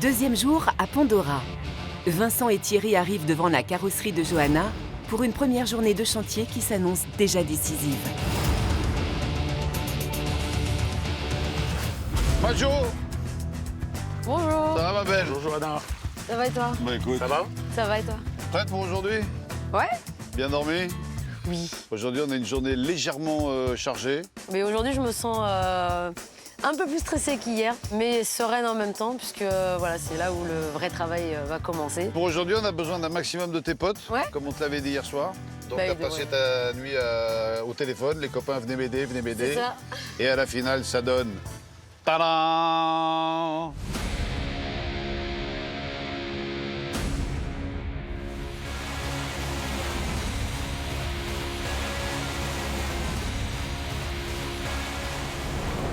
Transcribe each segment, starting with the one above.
Deuxième jour à Pandora. Vincent et Thierry arrivent devant la carrosserie de Johanna pour une première journée de chantier qui s'annonce déjà décisive. Majo, Bonjour. ça va ma belle? Bonjour Anna. Ça va et toi? Bah écoute, Ça va? Ça va et toi? prête pour aujourd'hui? Ouais? Bien dormi? Oui. Aujourd'hui, on a une journée légèrement chargée. Mais aujourd'hui, je me sens un peu plus stressée qu'hier, mais sereine en même temps, puisque voilà, c'est là où le vrai travail va commencer. Pour aujourd'hui, on a besoin d'un maximum de tes potes, Ouais. comme on te l'avait dit hier soir. Donc, Bah, t'as il passé devrait. ta nuit au téléphone, les copains venaient m'aider. C'est ça. Et à la finale, ça donne... Tadam!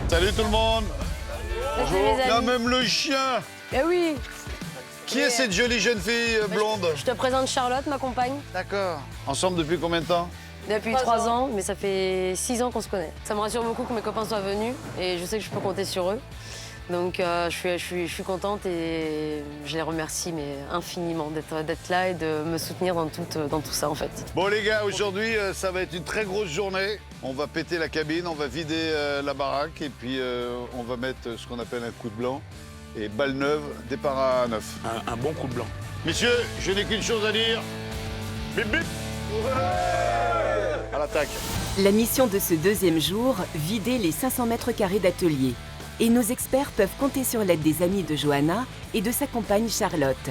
Salut tout le monde! Bonjour les Il y a amis. même le chien! Eh oui. Qui est cette jolie jeune fille blonde? Je te présente Charlotte, ma compagne. D'accord. Ensemble depuis combien de temps? Depuis 3 ans, mais ça fait 6 ans qu'on se connaît. Ça me rassure beaucoup que mes copains soient venus et je sais que je peux compter sur eux. Donc je suis contente et je les remercie mais infiniment d'être là et de me soutenir dans tout ça en fait. Bon les gars, aujourd'hui ça va être une très grosse journée. On va péter la cabine, on va vider la baraque et puis on va mettre ce qu'on appelle un coup de blanc. Et balle neuve, départ à neuf. Un bon coup de blanc. Messieurs, je n'ai qu'une chose à dire. Bip bip! À l'attaque. La mission de ce deuxième jour, vider les 500 mètres carrés d'atelier. Et nos experts peuvent compter sur l'aide des amis de Johanna et de sa compagne Charlotte.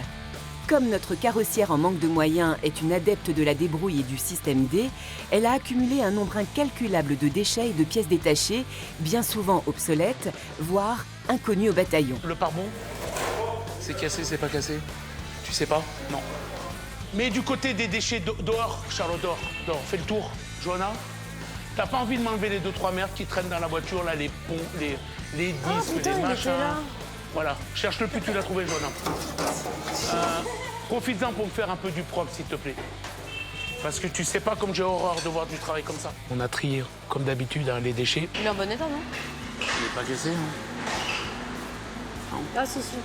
Comme notre carrossière en manque de moyens est une adepte de la débrouille et du système D, elle a accumulé un nombre incalculable de déchets et de pièces détachées, bien souvent obsolètes, voire inconnues au bataillon. Le pare-bon, c'est cassé, c'est pas cassé? Tu sais pas? Non. Mais du côté des déchets dehors, Charlotte, dehors, fais le tour. Johanna, t'as pas envie de m'enlever les 2-3 merdes qui traînent dans la voiture, là, les ponts, les disques, putain, les il était machins. là. Voilà, cherche-le plus, tu l'as trouvé, Johanna. Profites-en pour me faire un peu du propre, s'il te plaît. Parce que tu sais pas comme j'ai horreur de voir du travail comme ça. On a trié, comme d'habitude, hein, les déchets. Il est en bon état, non? Il est pas cassé, hein. Ah si, si.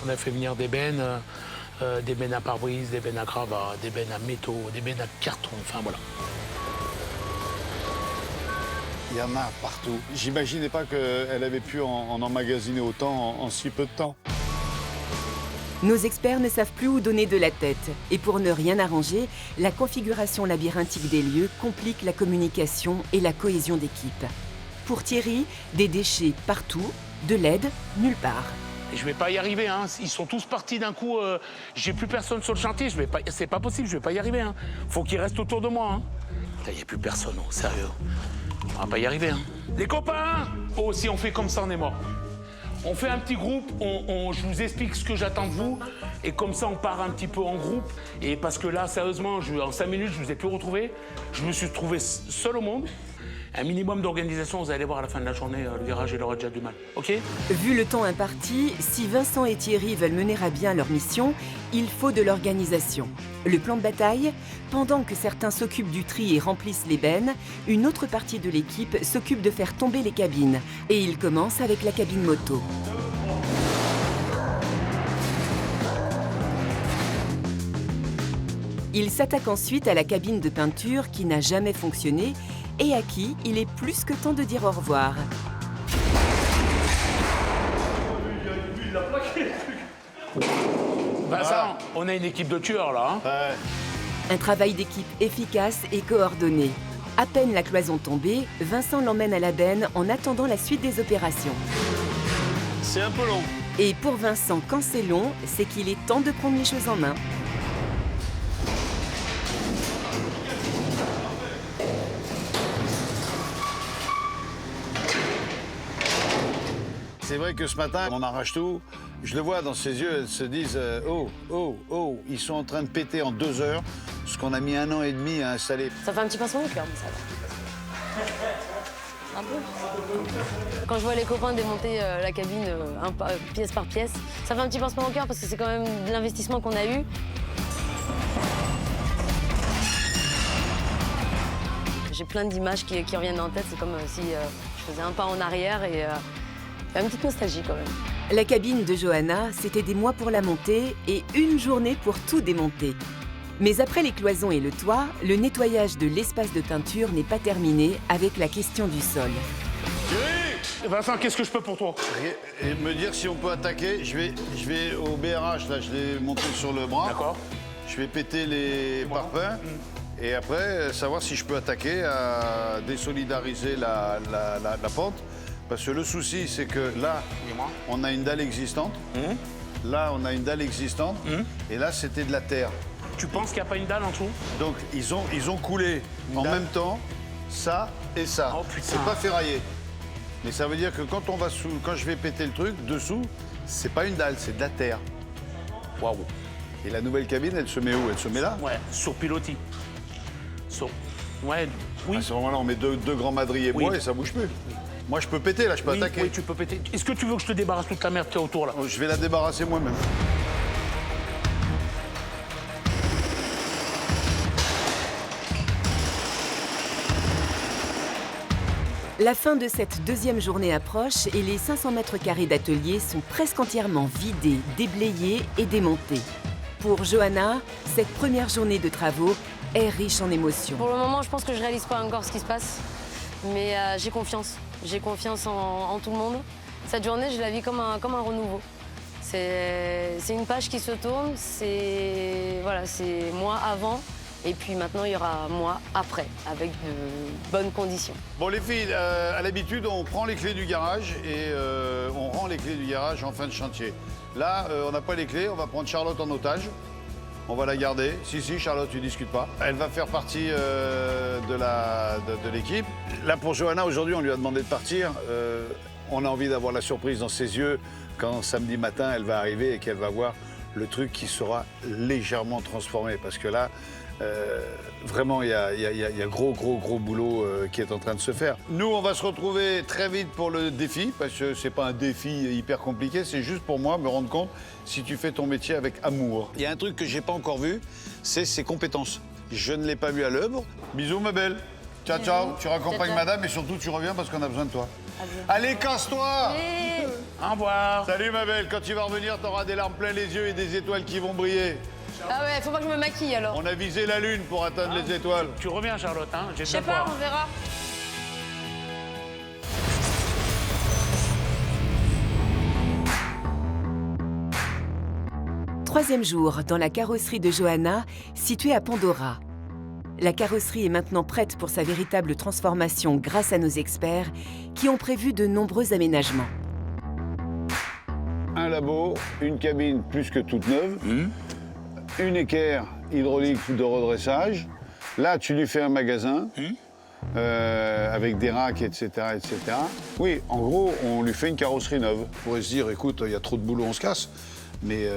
On a fait venir des bennes à pare-brise, des bennes à gravats, des bennes à métaux, des bennes à carton, enfin voilà. Il y en a partout. J'imaginais pas qu'elle avait pu en emmagasiner autant en si peu de temps. Nos experts ne savent plus où donner de la tête. Et pour ne rien arranger, la configuration labyrinthique des lieux complique la communication et la cohésion d'équipe. Pour Thierry, des déchets partout, de l'aide nulle part. Et je vais pas y arriver, hein. Ils sont tous partis d'un coup. J'ai plus personne sur le chantier. C'est pas possible, je vais pas y arriver, hein. Faut qu'ils restent autour de moi, hein. Il n'y a plus personne, oh, sérieux. On va pas y arriver, hein. Les copains! Oh, si on fait comme ça, on est mort. On fait un petit groupe, je vous explique ce que j'attends de vous. Et comme ça, on part un petit peu en groupe. Et parce que là, sérieusement, en 5 minutes, je vous ai plus retrouvé. Je me suis trouvé seul au monde. Un minimum d'organisation, vous allez voir à la fin de la journée, le virage, il aura déjà du mal. OK? Vu le temps imparti, si Vincent et Thierry veulent mener à bien leur mission, il faut de l'organisation. Le plan de bataille, pendant que certains s'occupent du tri et remplissent les bennes, une autre partie de l'équipe s'occupe de faire tomber les cabines. Et il commence avec la cabine moto. Il s'attaque ensuite à la cabine de peinture qui n'a jamais fonctionné et à qui il est plus que temps de dire au revoir. Vincent, on a une équipe de tueurs, là, hein. Ouais. Un travail d'équipe efficace et coordonné. À peine la cloison tombée, Vincent l'emmène à la benne en attendant la suite des opérations. C'est un peu long. Et pour Vincent, quand c'est long, c'est qu'il est temps de prendre les choses en main. C'est vrai que ce matin, on arrache tout. Je le vois dans ses yeux, elles se disent oh, oh, oh, ils sont en train de péter en 2 heures ce qu'on a mis 1 an et demi à installer. Ça fait un petit pincement au cœur, mais ça va. Un peu. Quand je vois les copains démonter la cabine pièce par pièce, ça fait un petit pincement au cœur parce que c'est quand même de l'investissement qu'on a eu. J'ai plein d'images qui reviennent en tête. C'est comme si je faisais un pas en arrière et Il y a une petite nostalgie quand même. La cabine de Johanna, c'était des mois pour la monter et une journée pour tout démonter. Mais après les cloisons et le toit, le nettoyage de l'espace de peinture n'est pas terminé avec la question du sol. Vincent, qu'est-ce que je peux pour toi? Et me dire si on peut attaquer. Je vais au BRH, là, je l'ai monté sur le bras. D'accord. Je vais péter les parpaings. Et après, savoir si je peux attaquer à désolidariser la pente. Parce que le souci, c'est que là, on a une dalle existante. Là, on a une dalle existante. Et là, c'était de la terre. Tu penses qu'il n'y a pas une dalle en dessous? Donc, ils ont coulé en même temps ça et ça. Oh, putain. C'est pas ferraillé. Mais ça veut dire que quand je vais péter le truc, dessous, c'est pas une dalle, c'est de la terre. Waouh. Et la nouvelle cabine, elle se met où? Elle se met là? Ouais, sur pilotis. Ouais, oui. À ce moment-là, on met deux grands madriers bois et ça bouge plus. Moi, je peux péter, là, je peux attaquer. Oui, tu peux péter. Est-ce que tu veux que je te débarrasse toute la merde qu'il y a autour, là? Je vais la débarrasser moi-même. La fin de cette deuxième journée approche et les 500 mètres carrés d'atelier sont presque entièrement vidés, déblayés et démontés. Pour Johanna, cette première journée de travaux est riche en émotions. Pour le moment, je pense que je réalise pas encore ce qui se passe, mais j'ai confiance. J'ai confiance en tout le monde. Cette journée, je la vis comme un renouveau. C'est une page qui se tourne, c'est moi avant, et puis maintenant, il y aura moi après, avec de bonnes conditions. Bon, les filles, à l'habitude, on prend les clés du garage et on rend les clés du garage en fin de chantier. Là, on n'a pas les clés, on va prendre Charlotte en otage. On va la garder. Si, Charlotte, tu discutes pas. Elle va faire partie de l'équipe. Là, pour Johanna, aujourd'hui, on lui a demandé de partir. On a envie d'avoir la surprise dans ses yeux quand samedi matin, elle va arriver et qu'elle va voir le truc qui sera légèrement transformé. Parce que là, vraiment, il y a gros boulot qui est en train de se faire. Nous, on va se retrouver très vite pour le défi, parce que c'est pas un défi hyper compliqué, c'est juste pour moi me rendre compte si tu fais ton métier avec amour. Il y a un truc que j'ai pas encore vu, c'est ses compétences. Je ne l'ai pas vu à l'œuvre. Bisous, ma belle. Ciao, ciao. Tu raccompagnes madame et surtout tu reviens parce qu'on a besoin de toi. Allez, casse-toi! Au revoir. Salut, ma belle. Quand tu vas revenir, t'auras des larmes plein les yeux et des étoiles qui vont briller. Ah ouais, faut pas que je me maquille alors. On a visé la lune pour atteindre les étoiles. Tu reviens, Charlotte, hein? Je sais pas, on verra. Troisième jour dans la carrosserie de Johanna, située à Pandora. La carrosserie est maintenant prête pour sa véritable transformation grâce à nos experts qui ont prévu de nombreux aménagements. Un labo, une cabine plus que toute neuve, une équerre hydraulique de redressage. Là, tu lui fais un magasin avec des racks, etc., etc. Oui, en gros, on lui fait une carrosserie neuve. On pourrait se dire, écoute, il y a trop de boulot, on se casse. Mais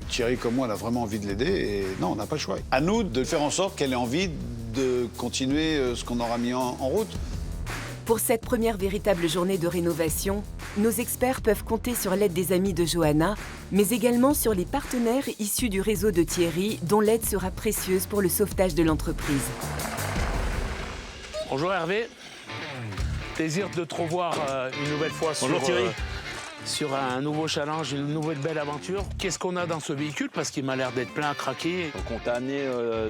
Thierry, comme moi, elle a vraiment envie de l'aider et non, on n'a pas le choix. À nous de faire en sorte qu'elle ait envie de continuer ce qu'on aura mis en route. Pour cette première véritable journée de rénovation, nos experts peuvent compter sur l'aide des amis de Johanna, mais également sur les partenaires issus du réseau de Thierry, dont l'aide sera précieuse pour le sauvetage de l'entreprise. Bonjour Hervé. Plaisir de te revoir une nouvelle fois sur un nouveau challenge, une nouvelle belle aventure. Qu'est-ce qu'on a dans ce véhicule? Parce qu'il m'a l'air d'être plein à craquer. Donc on t'a amené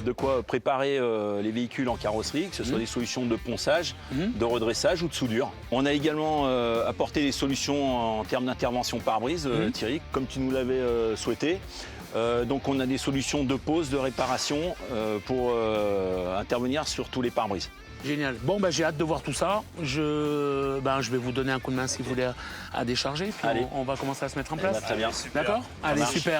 de quoi préparer les véhicules en carrosserie, que ce soit des solutions de ponçage, de redressage ou de soudure. On a également apporté des solutions en termes d'intervention pare-brise, Thierry, comme tu nous l'avais souhaité. Donc on a des solutions de pose, de réparation pour intervenir sur tous les pare-brises. Génial. Bon, j'ai hâte de voir tout ça. Je vais vous donner un coup de main si vous voulez à décharger. Puis Allez. on va commencer à se mettre en place. Très bien. D'accord? Allez, super.